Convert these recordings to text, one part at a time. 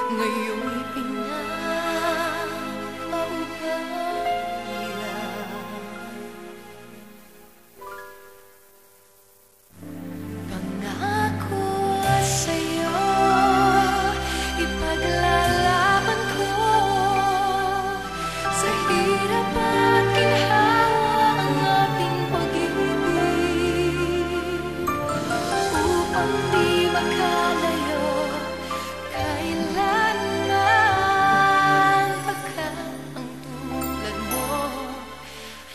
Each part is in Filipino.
ngayon'y pinapaubaya. Pangako sa'yo, ipaglalaban ko sa hirap at ginhawa ang ating pag-ibig, upang di makalayo kailanman, pagkat ang tulad mo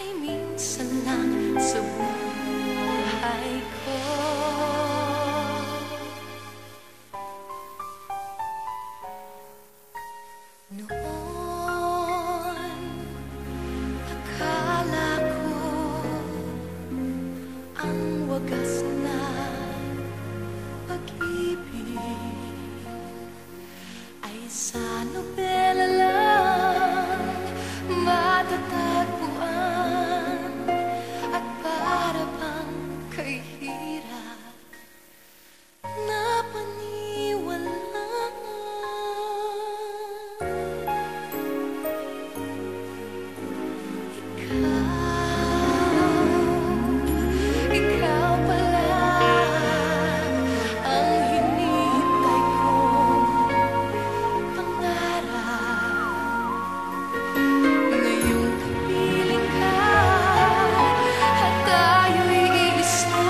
ay minsan lang sa buhay ko. Noon, akala ko ang wagas na pag-ibig ay sa nobela lang matatagpuan, at para bang kay hirap na paniwalaan. Ikaw pala ang hinihintay kong pangarap. Ngayong kapiling ka at tayo'y iisa,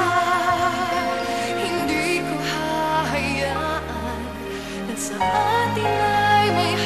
hindi ko hahayaan na sa atin ay may